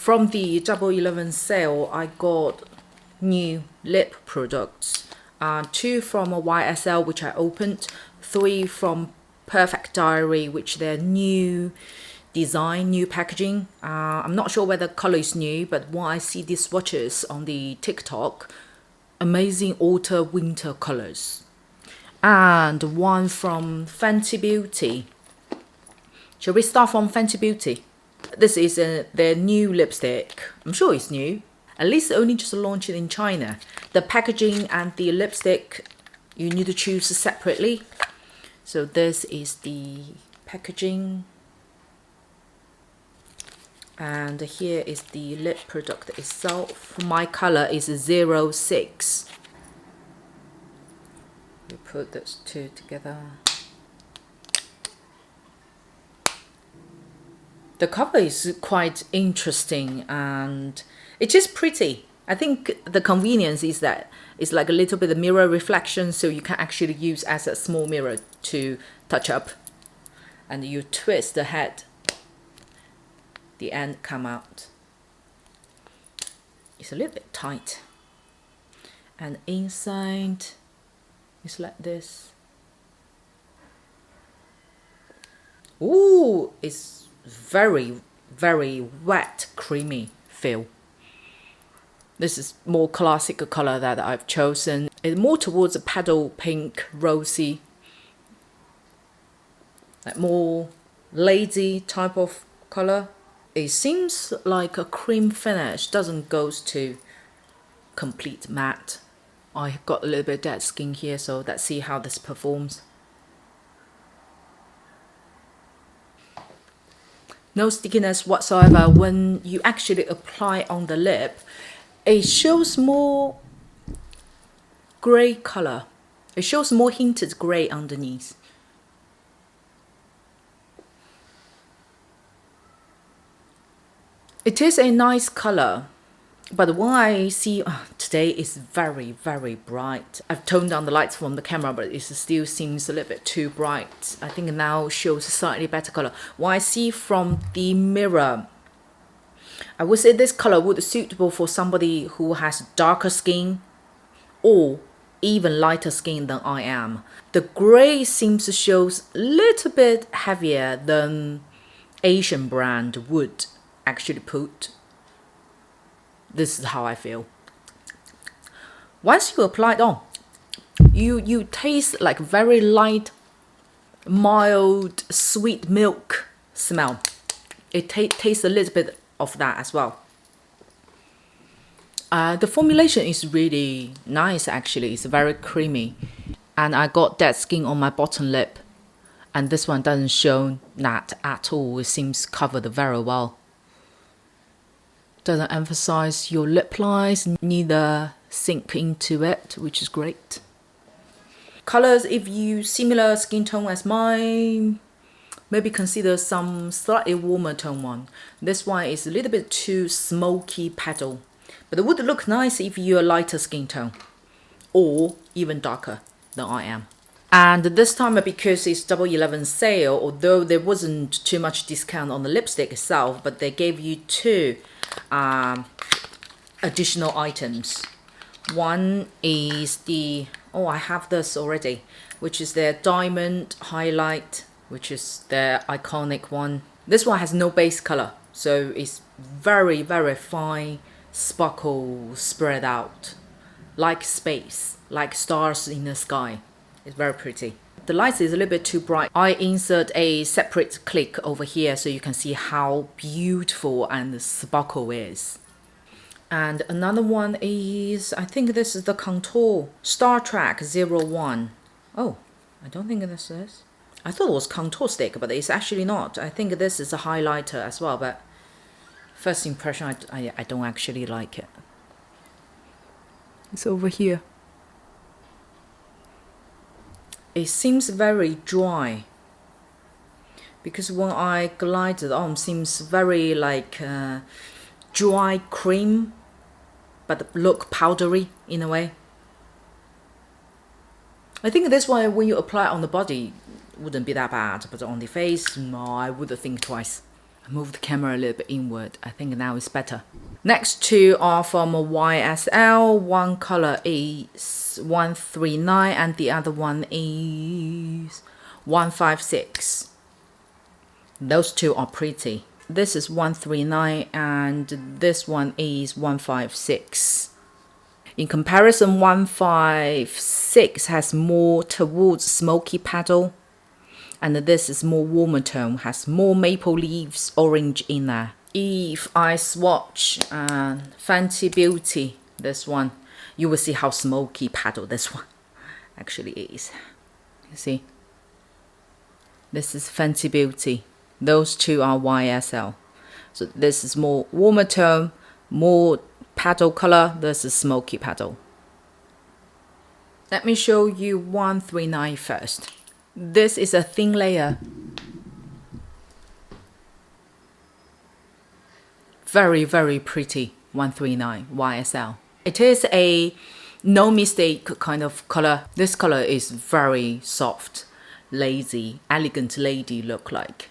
From the Double 11 sale, I got new lip products. 2 from a YSL, which I opened. 3 from Perfect Diary, which they're new design, new packaging. I'm not sure whether color is new, but when I see these swatches on the TikTok, amazing autumn winter colors. And 1 from Fenty Beauty. Shall we start from Fenty Beauty? This is their new lipstick. I'm sure it's new. At least only just launched it in China. The packaging and the lipstick, you need to choose separately. So this is the packaging. And here is the lip product itself. My color is 06. We put those two together. The cover is quite interesting and it is pretty. I think the convenience is that it's like a little bit of mirror reflection, so you can actually use as a small mirror to touch up. And you twist the head, the end come out. It's a little bit tight. And inside, it's like this. Ooh, it's very, very wet, creamy feel. This is more classic color that I've chosen. It's more towards a petal pink, rosy, like more lazy type of color. It seems like a cream finish, doesn't go to complete matte. I got a little bit of dead skin here, so let's see how this performs. No stickiness whatsoever. When you actually apply on the lip, it shows more grey color. It shows more hinted grey underneath. It is a nice color, but when I see today is very, very bright. I've toned down the lights from the camera, but it still seems a little bit too bright. I think now shows a slightly better color. When I see from the mirror, I would say this color would be suitable for somebody who has darker skin or even lighter skin than I am. The gray seems to show a little bit heavier than Asian brand would actually put. This is how I feel. Once you apply it on, you taste like very light, mild, sweet milk smell. It tastes a little bit of that as well. The formulation is really nice actually. It's very creamy. And I got dead skin on my bottom lip. And this one doesn't show that at all. It seems covered very well. Doesn't emphasize your lip lines, neither sink into it, which is great. Colors, if you similar skin tone as mine, maybe consider some slightly warmer tone one. This one is a little bit too smoky petal, but it would look nice if you're a lighter skin tone or even darker than I am. And this time, because it's Double 11 sale, although there wasn't too much discount on the lipstick itself, but they gave you 2 additional items. One is the, I have this already, which is their diamond highlight, which is their iconic one. This one has no base color, so it's very, very fine sparkle spread out, like space, like stars in the sky. It's very pretty. The light is a little bit too bright. I insert a separate click over here so you can see how beautiful and the sparkle is. And another one is, I think this is the contour, Star Trek 01. Oh, I don't think this is. I thought it was contour stick, but it's actually not. I think this is a highlighter as well, but first impression, I don't actually like it. It's over here. It seems very dry because when I glide it on, it seems very like dry cream, but look powdery in a way. I think this one, when you apply it on the body, wouldn't be that bad, but on the face, no, I would think twice. Move the camera a little bit inward. I think now it's better. Next two are from YSL. One color is 139 and the other one is 156. Those two are pretty. This is 139 and this one is 156. In comparison, 156 has more towards smoky paddle, and this is more warmer tone, has more maple leaves orange in there. If I swatch Fenty Beauty, this one, you will see how smoky paddle this one actually is. You see? This is Fenty Beauty. Those two are YSL. So this is more warmer tone, more paddle color. This is smoky paddle. Let me show you 139 first. This is a thin layer. Very, very pretty 139 YSL. It is a no mistake kind of color. This color is very soft, lazy, elegant lady look like.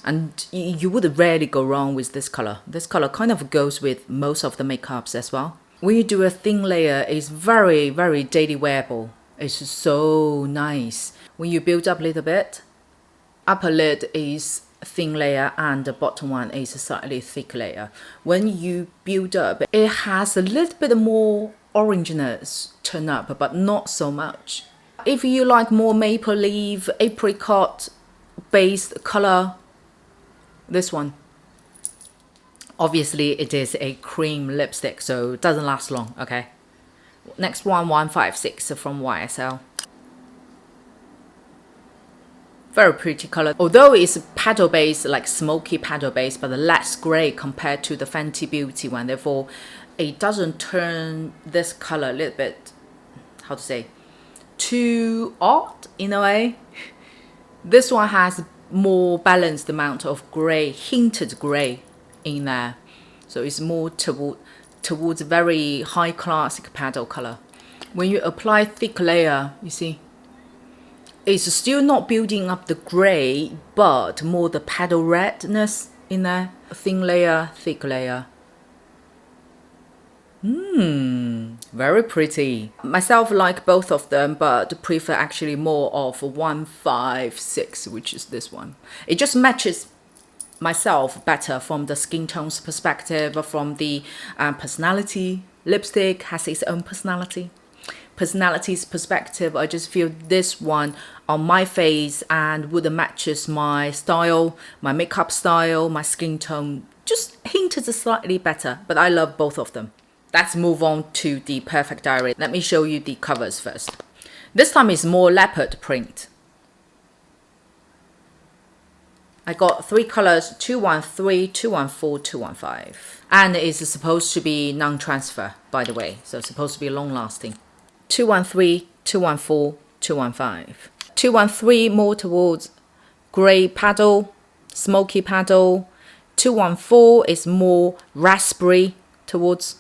And you would rarely go wrong with this color. This color kind of goes with most of the makeups as well. When you do a thin layer, it's very, very daily wearable. It's so nice. When you build up a little bit, upper lid is a thin layer and the bottom one is a slightly thick layer. When you build up, it has a little bit more orangeness turn up, but not so much. If you like more maple leaf, apricot based color, this one. Obviously, it is a cream lipstick, so it doesn't last long, okay? Next one, 156 from YSL. Very pretty color. Although it's paddle base, like smoky paddle base, but less gray compared to the Fenty Beauty one. Therefore, it doesn't turn this color a little bit, how to say, too odd in a way. This one has more balanced amount of gray, hinted gray in there. So it's more towards very high classic paddle color. When you apply thick layer, you see, it's still not building up the gray, but more the paddle redness in there. Thin layer, thick layer. Very pretty. Myself like both of them, but prefer actually more of 156, which is this one. It just matches myself better from the skin tones perspective, from the personality. Lipstick has its own personality. Personality's perspective, I just feel this one on my face and would matches my style, my makeup style, my skin tone, just hinted slightly better, but I love both of them. Let's move on to the Perfect Diary. Let me show you the covers first. This time is more leopard print. I got three colors, 213, 214, 215. And it's supposed to be non-transfer, by the way. So it's supposed to be long-lasting. 213, 214, 215. 213 more towards grey paddle, smoky paddle. 214 is more raspberry towards,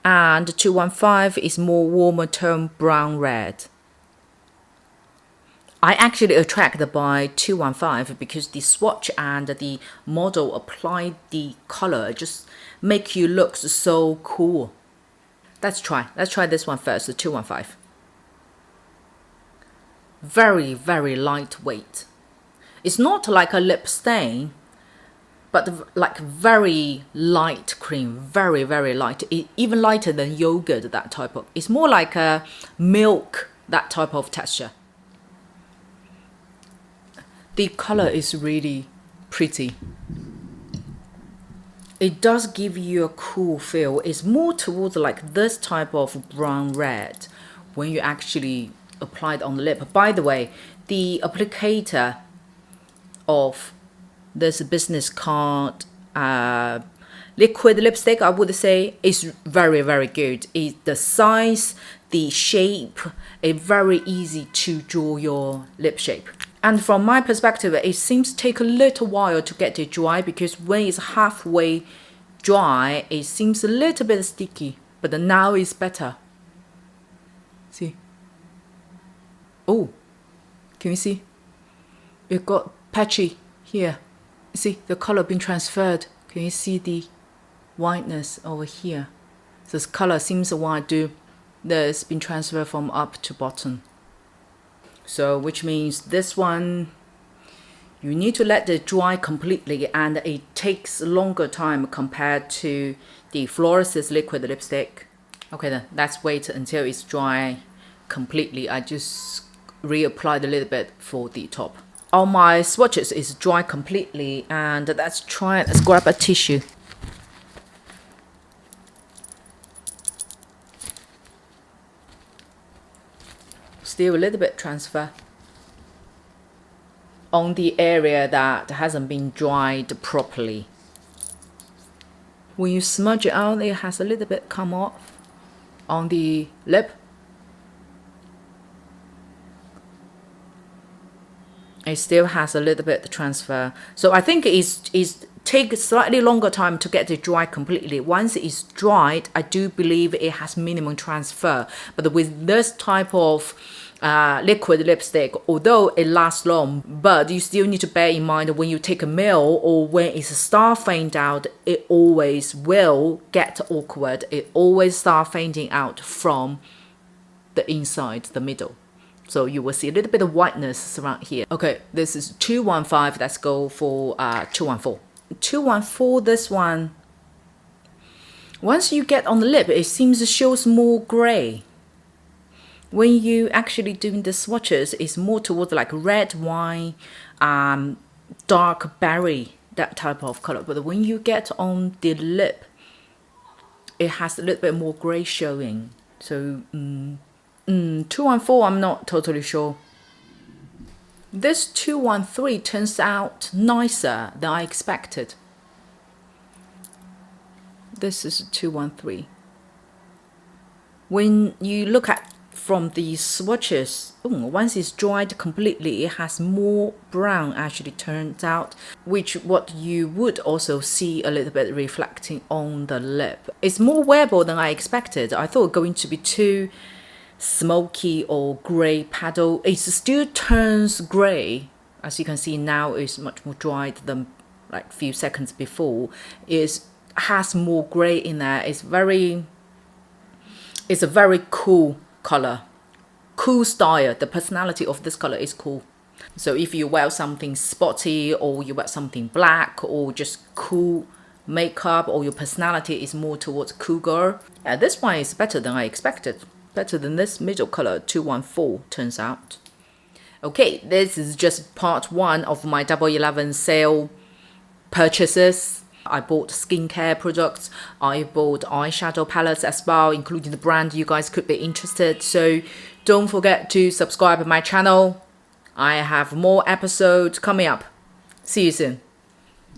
and 215 is more warmer tone brown red. I actually attracted by 215 because the swatch and the model applied the color just make you look so cool. Let's try this one first, the 215. Very, very lightweight. It's not like a lip stain, but like very light cream, very, very light. Even lighter than yogurt, that type of. It's more like a milk, that type of texture. The color is really pretty. It does give you a cool feel. It's more towards like this type of brown red when you actually apply it on the lip. By the way, the applicator of this business card liquid lipstick, I would say, is very, very good. The size, the shape, it's very easy to draw your lip shape. And from my perspective, it seems to take a little while to get it dry because when it's halfway dry, it seems a little bit sticky. But now it's better. See? Oh, can you see? It got patchy here. See, the color being transferred. Can you see the whiteness over here? This color seems when I do this been transferred from up to bottom. So which means this one, you need to let it dry completely, and it takes longer time compared to the FLORASIS liquid lipstick. Okay then, let's wait until it's dry completely. I just reapplied a little bit for the top. All my swatches is dry completely, and let's try it. Let's grab a tissue. Still a little bit transfer on the area that hasn't been dried properly. When you smudge it out, it has a little bit come off on the lip. It still has a little bit transfer. So I think it's take slightly longer time to get it dry completely. Once it's dried, I do believe it has minimum transfer. But with this type of liquid lipstick, although it lasts long, but you still need to bear in mind that when you take a meal or when it's start fade out, it always will get awkward. It always start fading out from the inside, the middle. So you will see a little bit of whiteness around here. Okay, this is 215. Let's go for 214. 214, this one, once you get on the lip, it seems it shows more gray. When you actually doing the swatches, it's more towards like red wine, dark berry, that type of color. But when you get on the lip, it has a little bit more gray showing. So 214, I'm not totally sure. This 213 turns out nicer than I expected. This is 213. When you look at from the swatches, once it's dried completely, it has more brown actually turns out, which what you would also see a little bit reflecting on the lip. It's more wearable than I expected. I thought it was going to be too smoky or grey paddle. It still turns grey. As you can see now, it's much more dried than like a few seconds before. It has more grey in there. It's a very cool color, cool style. The personality of this color is cool. So if you wear something spotty, or you wear something black, or just cool makeup, or your personality is more towards cool girl, this one is better than I expected. Better than this middle color 214 turns out. Okay, this is just part one of my Double 11 sale purchases. I bought skincare products, I bought eyeshadow palettes as well, including the brand you guys could be interested. So don't forget to subscribe to my channel. I have more episodes coming up. See you soon.